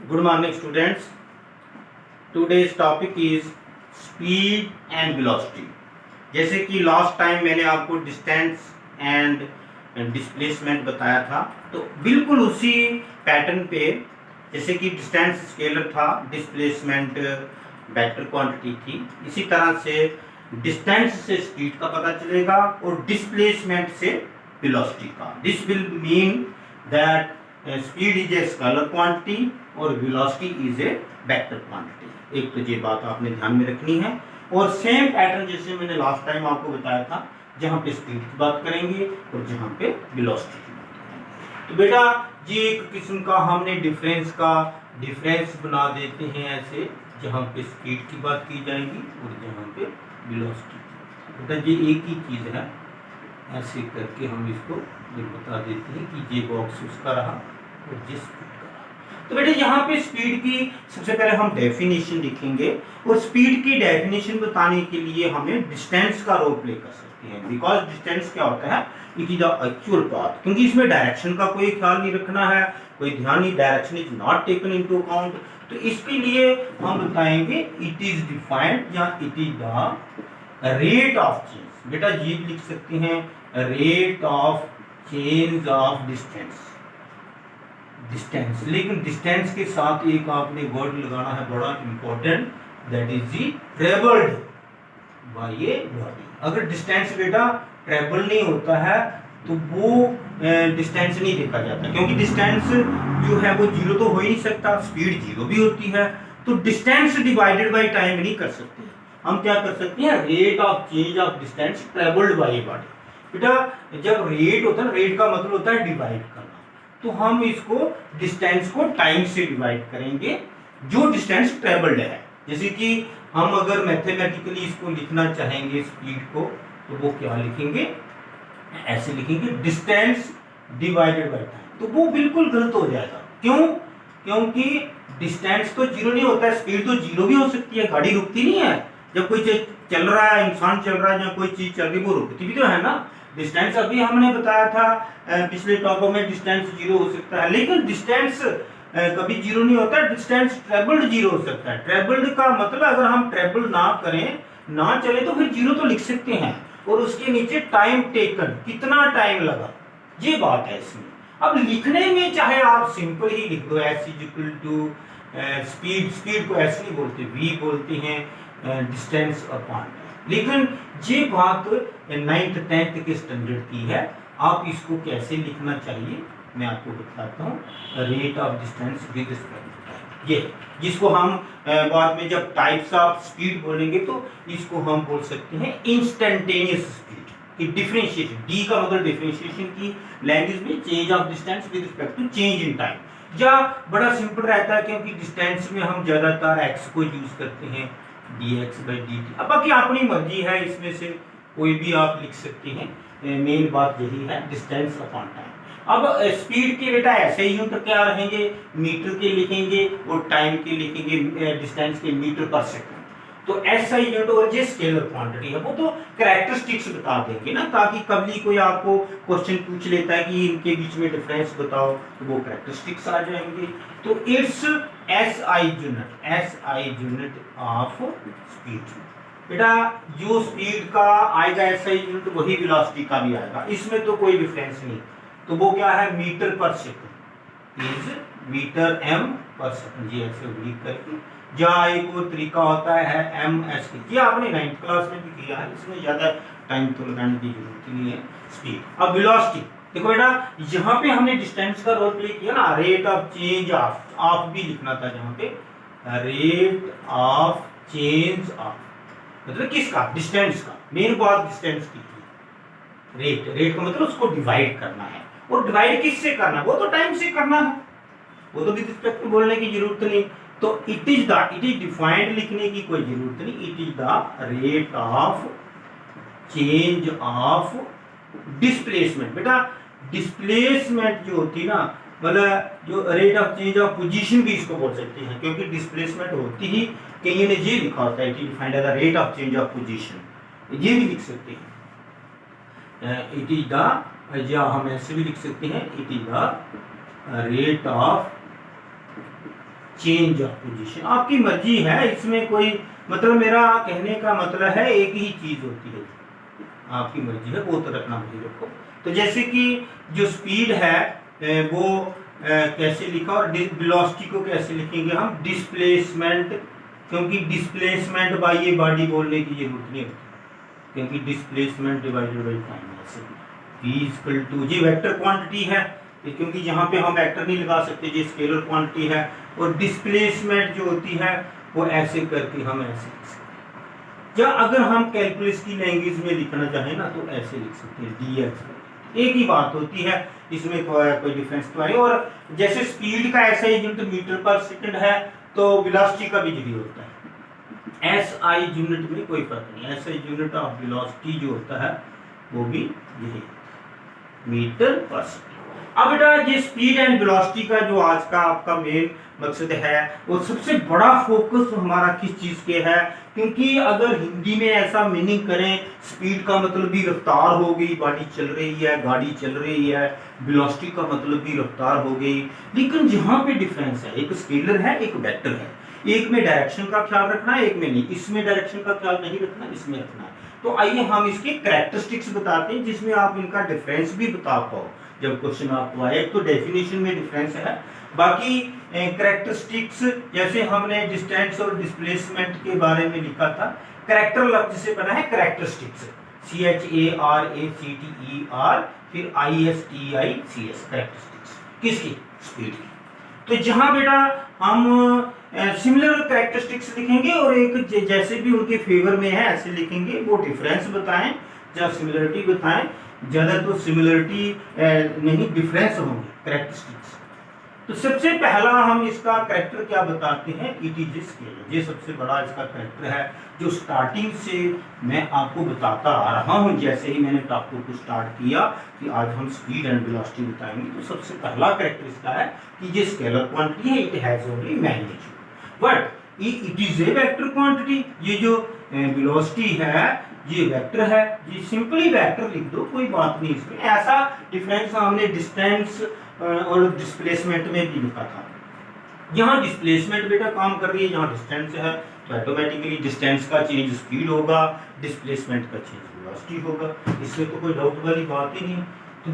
Good morning, students. Today's topic is speed and velocity. जैसे कि last time मैंने आपको डिस्टेंस एंड डिस्प्लेसमेंट बताया था, तो बिल्कुल उसी पैटर्न पे, जैसे कि डिस्टेंस स्केलर था, डिस्प्लेसमेंट वेक्टर क्वांटिटी थी, इसी तरह से डिस्टेंस से स्पीड का पता चलेगा और डिस्प्लेसमेंट से वेलोसिटी का. This will mean that speed is a scalar quantity और velocity is a vector quantity. एक तो ये बात आपने ध्यान में रखनी है. और सेम पैटर्न जैसे मैंने लास्ट टाइम आपको बताया था, जहाँ पे स्पीड की बात करेंगे और जहाँ पे वेलोसिटी की बात करेंगे. तो बेटा ये एक किस्म का हमने डिफरेंस बना देते हैं ऐसे, जहाँ पे स्पीड की बात की जाएगी और जहाँ पे वेलोसिटी. बेटा ये एक ही चीज़ है, ऐसे करके हम इसको बता देते हैं कि ये बॉक्स उसका रहा और ये स्पीड का रहा. तो बेटे यहाँ पे स्पीड की सबसे पहले हम डेफिनेशन लिखेंगे, और स्पीड की डेफिनेशन बताने के लिए हमें डिस्टेंस का रोल प्ले कर सकते हैं. बिकॉज डिस्टेंस क्या होता है, it is the actual path. क्योंकि इसमें डायरेक्शन का कोई ख्याल नहीं रखना है, कोई ध्यान नहीं, direction is not taken into account. तो इसके लिए हम बताएंगे इट इज डिफाइंड या it is the rate of change. बेटा ये लिख सकते हैं rate of change of distance. लेकिन डिस्टेंस के साथ एक आपने वर्ड लगाना है बड़ा important, that is the travelled by a body. अगर डिस्टेंस बेटा ट्रेवल नहीं होता है तो वो डिस्टेंस नहीं देखा जाता, क्योंकि डिस्टेंस जो है वो जीरो तो हो ही नहीं सकता, स्पीड जीरो भी होती है. तो डिस्टेंस डिवाइडेड बाय टाइम नहीं कर सकते. हम क्या कर सकते हैं, rate of change of distance travelled by a body. बेटा जब रेट होता है, रेट का मतलब होता है डिवाइड करना, तो हम इसको डिस्टेंस को टाइम से डिवाइड करेंगे जो डिस्टेंस ट्रेवल्ड है. जैसे कि हम अगर मैथमेटिकली इसको लिखना चाहेंगे स्पीड को, तो वो क्या लिखेंगे, ऐसे लिखेंगे डिस्टेंस डिवाइडेड बाय टाइम. तो वो बिल्कुल गलत हो जाएगा. क्यों? क्योंकि डिस्टेंस तो जीरो नहीं होता है, स्पीड तो जीरो भी हो सकती है. गाड़ी रुकती नहीं है, जब कोई चीज चल रहा है, इंसान चल रहा है या कोई चीज चल रही है, वो रुकती भी तो है ना. डिस्टेंस अभी हमने बताया था पिछले टॉपिक में, डिस्टेंस जीरो हो सकता है, लेकिन डिस्टेंस कभी जीरो नहीं होता. डिस्टेंस ट्रेवल्ड जीरो हो सकता है. ट्रेवल्ड का मतलब अगर हम ट्रेवल ना करें, ना चले, तो फिर जीरो तो लिख सकते हैं. और उसके नीचे टाइम टेकन, कितना टाइम लगा, ये बात है इसमें. अब लिखने में चाहे आप सिंपल ही लिख दो, S is equal to speed को ऐसे नहीं बोलते, वी बोलते हैं डिस्टेंस अपॉन. लेकिन ये बात 9th 10th के स्टैंडर्ड की है. आप इसको कैसे लिखना चाहिए मैं आपको बताता हूँ. Rate of distance with respect to time, ये जिसको हम बाद में जब टाइप्स ऑफ स्पीड बोलेंगे तो इसको हम बोल सकते हैं इंस्टेंटेनियस स्पीड की डिफरेंशिएशन. डी का मतलब डिफरेंशिएशन की लैंग्वेज में change of distance with respect to change in time. या बड़ा सिंपल रहता है, क्योंकि डिस्टेंस में हम ज्यादातर एक्स को यूज करते हैं, dx by dt. अब बाकी अपनी मर्जी है, इसमें से कोई भी आप लिख सकते हैं. मेन बात यही है, डिस्टेंस अपॉन टाइम. अब स्पीड के बेटा ऐसे ही यूनिट क्या रहेंगे, मीटर के लिखेंगे और टाइम के लिखेंगे डिस्टेंस के मीटर पर सेकंड. तो ऐसा ही यूनिट, और ये स्केलर क्वांटिटी है, वो तो कैरेक्टरिस्टिक्स बता देंगे ना, ताकि कभी कोई आपको क्वेश्चन पूछ लेता है कि इनके बीच में डिफरेंस बताओ, तो वो कैरेक्टरिस्टिक्स आ जाएंगे. तो it's SI unit of speed. बेटा जो स्पीड का आएगा SI यूनिट, वही वेलोसिटी का भी आएगा, इसमें तो कोई डिफरेंस नहीं. तो वो क्या है, मीटर पर सेकंड इज मीटर m पर सेकंड. ये ऐसे लिख करके, या एक और तरीका होता है MS. ये आपने 9th क्लास में भी किया है, इसमें ज्यादा टाइम तो लगाने की जरूरत नहीं है. स्पीड. अब वेलोसिटी देखो बेटा, यहाँ पे हमने डिस्टेंस का रोल प्ले किया ना, रेट ऑफ चेंज ऑफ भी लिखना था जहाँ पे, रेट ऑफ चेंज ऑफ मतलब किसका, डिस्टेंस का. मेन बात डिस्टेंस की थी. रेट का मतलब उसको डिवाइड करना है, और डिवाइड किससे करना है, वो तो टाइम से करना है, वो तो विद रिस्पेक्ट टू बोलने की जरूरत नहीं. तो इट इज डिफाइंड लिखने की कोई जरूरत नहीं. It is the rate of change of displacement. बेटा डिस्प्लेसमेंट जो होती है ना, मतलब जो rate of change of position भी इसको बोल सकते हैं, क्योंकि डिस्प्लेसमेंट होती ही, कहीं ने ये लिखा होता है, it is defined as the rate of change of position, ये भी लिख सकते हैं. इट इज द, या हम ऐसे भी लिख सकते हैं, it is the rate of change of position, आपकी मर्जी है, इसमें कोई मतलब मेरा कहने का मतलब है एक ही चीज होती है, आपकी मर्जी है, वो तो रखना मर्जी रखो। तो जैसे कि जो स्पीड है वो कैसे लिखा और वेलोसिटी को कैसे लिखेंगे हम, डिस्प्लेसमेंट, क्योंकि डिस्प्लेसमेंट बाय ये बॉडी बोलने की जरूरत नहीं होती, क्योंकि डिस्प्लेसमेंट डिवाइडेड बाय टाइम ऐसे v इक्वल टू, ये वेक्टर क्वांटिटी है क्योंकि यहाँ पे हम वेक्टर नहीं लगा सकते, ये स्केलर क्वांटिटी है, और डिस्प्लेसमेंट जो होती है वो ऐसे करके हम ऐसे लिख सकते हैं, या अगर हम कैलकुलस की लैंग्वेज में लिखना चाहें ना तो ऐसे लिख सकते हैं dx, एक ही बात होती है, इसमें कोई डिफरेंस तो है। और जैसे स्पीड का ऐसा यूनिट मीटर पर सेकंड है तो वेलोसिटी का भी यही होता है, एसआई यूनिट में कोई फर्क नहीं, एसआई यूनिट ऑफ वेलोसिटी जो होता है वो भी यही मीटर पर सेकंड। अब बेटा ये स्पीड एंड वेलोसिटी का जो आज का आपका मेन मकसद है वो सबसे बड़ा फोकस हमारा किस चीज के है, क्योंकि अगर हिंदी में ऐसा मीनिंग करें स्पीड का मतलब भी रफ्तार हो गई, गाड़ी चल रही है, गाड़ी चल रही है, वेलोसिटी का मतलब भी रफ्तार हो गई, लेकिन जहाँ पे डिफरेंस है, एक स्केलर है एक वेक्टर है, एक में डायरेक्शन का ख्याल रखना है एक में नहीं, इसमें डायरेक्शन का ख्याल नहीं रखना इसमें रखना है। तो आइए हम इसके कैरेक्टरिस्टिक्स बताते हैं जिसमें आप इनका डिफरेंस भी बता पाओ जब क्वेश्चन आपको आए। तो डेफिनेशन में डिफरेंस है, बाकी कैरेक्टरिस्टिक्स जैसे हमने डिस्टेंस और डिस्प्लेसमेंट के बारे में लिखा था, कैरेक्टर लफ्ज से बना है कैरेक्टरिस्टिक्स, CHARACTER फिर ISTICS, कैरेक्टरिस्टिक्स किसकी, स्पीड की। तो जहां बेटा हम सिमिलर कैरेक्टरिस्टिक्स लिखेंगे और एक जैसे भी उनके फेवर में है ऐसे लिखेंगे, वो डिफरेंस बताएं या सिमिलरिटी बताएं, ज्यादा तो सिमिलरिटी नहीं डिफरेंस होंगे कैरेक्टरिस्टिक्स। तो सबसे पहला हम इसका कैरेक्टर क्या बताते हैं, इट इज स्केलर, ये सबसे बड़ा इसका कैरेक्टर है जो स्टार्टिंग से मैं आपको बताता आ रहा हूं, जैसे ही मैंने टॉपिक को स्टार्ट किया कि आज हम स्पीड एंड वेलोसिटी बताएंगे, तो सबसे पहला कैरेक्टर इसका है कि ये स्केलर क्वांटिटी है, it has only magnitude but it is a vector quantity, ये जो वेलोसिटी है ये वेक्टर है, ये सिंपली वेक्टर लिख दो, कोई बात नहीं इसमें। ऐसा डिफरेंस हमने डिस्टेंस और डिस्प्लेसमेंट में भी लिखा था, यहाँ डिस्प्लेसमेंट बेटा काम कर रही है, यहाँ डिस्टेंस है तो ऑटोमेटिकली डिस्टेंस का चेंज स्पीड होगा, डिस्प्लेसमेंट का चेंज वेलोसिटी होगा, इसमें तो कोई डाउट वाली बात ही नहीं। तो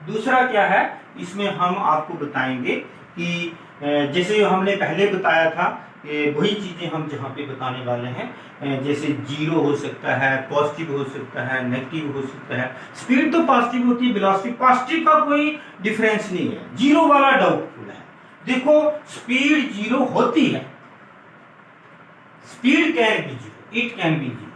दूसरा क्या है, इसमें हम आपको बताएंगे कि जैसे हमने पहले बताया था वही चीजें हम जहाँ पे बताने वाले हैं, जैसे जीरो हो सकता है, पॉजिटिव हो सकता है, नेगेटिव हो सकता है, स्पीड तो पॉजिटिव होती है, वेलोसिटी पॉजिटिव का कोई डिफरेंस नहीं है, जीरो वाला डाउटफुल है। देखो स्पीड जीरो होती है, speed can be zero, it can be zero.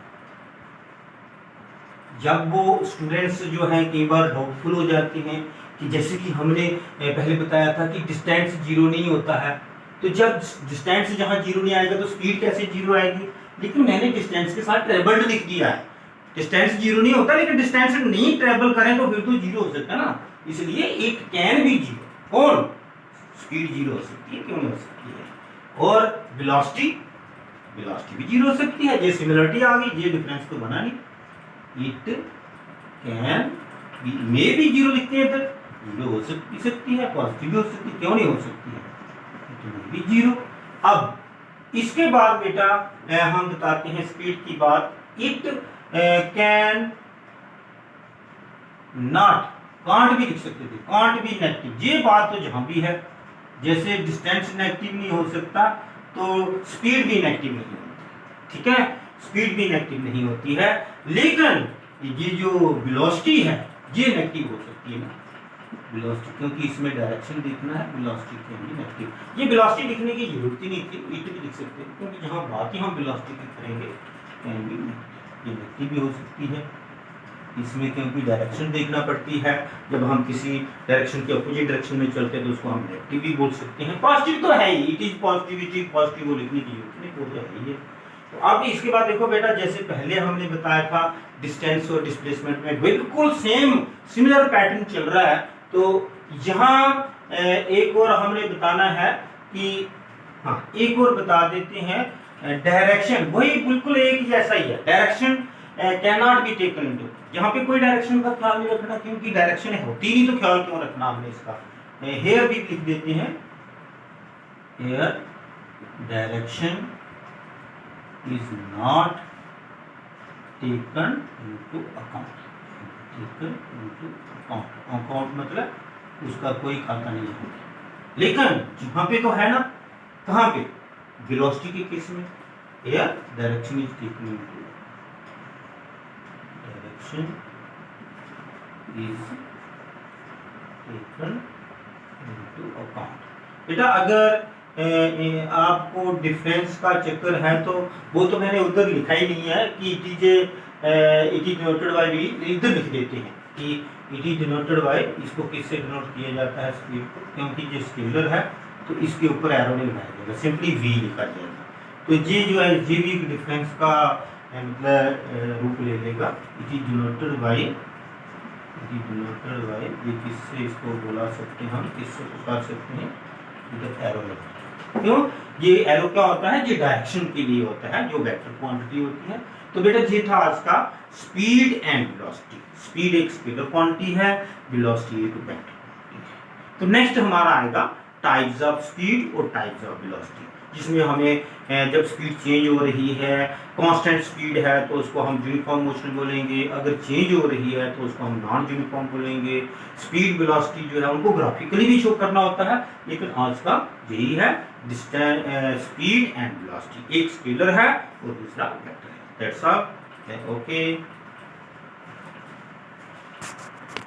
जब वो स्टूडेंट्स जो हैं कई बार डाउटफुल हो जाते हैं कि जैसे कि हमने पहले बताया था कि डिस्टेंस जीरो नहीं होता है, तो जब डिस्टेंस जहां जीरो नहीं आएगा तो स्पीड कैसे जीरो आएगी, लेकिन मैंने डिस्टेंस के साथ ट्रेवल्ड लिख दिया है, डिस्टेंस जीरो नहीं होता लेकिन डिस्टेंस नहीं ट्रेवल करें तो फिर तो जीरो हो सकता है ना, इसलिए इट कैन बी जीरो। कौन, स्पीड जीरो हो सकती है, क्यों नहीं हो सकती है, और वेलोसिटी भी जीरो हो सकती है, ये सिमिलरिटी आ गई, ये डिफरेंस तो बना नहीं, इट कैन बी, मे भी जीरो लिखते हैं इधर, जीरो हो सकती है, पॉजिटिव भी हो सकती है, क्यों नहीं हो सकती है, भी जीरो। अब इसके बाद बेटा हम बताते हैं स्पीड की बात, इट कैन नॉट, कांट भी लिख सकते थे, कांट भी नेगेटिव, ये बात तो जहां भी है, जैसे डिस्टेंस नेगेटिव नहीं हो सकता तो स्पीड भी नेगेटिव नहीं होती, ठीक है, स्पीड भी नेगेटिव नहीं होती है, लेकिन ये जो वेलोसिटी है ये नेगेटिव हो सकती है ना, वेलोसिटी, क्योंकि इसमें डायरेक्शन देखना है, वेलोसिटी कैन बी नेगेटिव, ये वेलोसिटी लिखने की जरूरत ही नहीं थी, इट भी लिख सकते हैं, क्योंकि जहां बात ही हम वेलोसिटी की करेंगे कैन बी, ये नेगेटिव भी हो सकती है इसमें, क्योंकि डायरेक्शन देखना पड़ती है, जब हम किसी डायरेक्शन के अपोजिट डायरेक्शन में चलते हैं तो उसको हम नेगेटिव भी बोल सकते हैं, पॉजिटिव तो है ही, इट इज पॉजिटिविटी, पॉजिटिव वो लिखने की जरूरत नहीं, वो तो है ही है। तो अब इसके बाद देखो बेटा, जैसे पहले हमने बताया था डिस्टेंस और डिस्प्लेसमेंट में बिल्कुल सेम सिमिलर पैटर्न चल रहा है, तो यहाँ एक और हमने बताना है कि हाँ एक और बता देते हैं, डायरेक्शन वही बिल्कुल एक जैसा ही है, direction can not be taken into, यहाँ पे कोई डायरेक्शन का ख्याल नहीं रखना, क्योंकि डायरेक्शन होती नहीं तो ख्याल क्यों रखना हमने इसका, हेयर भी लिख देते हैं, here direction is not taken into account, taken into account, account मतलब उसका कोई खाता नहीं है, लेकिन यहाँ पे तो है ना, कहाँ पे, वेलोसिटी के केस में here direction is taken into, direction is taken into account। बेटा अगर आपको डिफरेंस का चक्कर है तो वो तो मैंने उधर लिखा ही नहीं है कि इट इज डिनोटेड बाय भी, इधर लिख देते हैं कि इट इज डिनोटेड बाय, इसको किससे डिनोट किया जाता है स्पीड को, क्योंकि ये स्केलर है तो इसके ऊपर एरो नहीं बनाया जाएगा, सिंपली वी लिखा जाएगा। तो ये जो है ये भी डिफरेंस का मतलब रूप ले लेगा। It is denoted by, it is denoted by, ये किससे इसको बुला सकते हैं हम, किससे पुकार सकते हैं, इधर एरो लगा। क्यों, ये एरो क्या होता है, ये डायरेक्शन के लिए होता है, जो वेक्टर क्वांटिटी होती है। तो बेटा ये था आज का स्पीड एंड वेलोसिटी। स्पीड एक स्केलर क्वांटिटी है, वेलोसिटी एक वेक्टर क्वांटिटी है। तो नेक्स्ट हमारा आएगा टाइप्स ऑफ स्पीड और टाइप्स ऑफ वेलोसिटी, जिसमें हमें जब स्पीड चेंज हो रही है, कांस्टेंट स्पीड है तो उसको हम यूनिफॉर्म मोशन बोलेंगे, अगर चेंज हो रही है तो उसको हम नॉन यूनिफॉर्म बोलेंगे। स्पीड वेलोसिटी जो है उनको ग्राफिकली भी शो करना होता है, लेकिन आज का यही है स्पीड एंड वेलोसिटी, एक स्केलर है और दूसरा वेक्टर है। That's all, okay.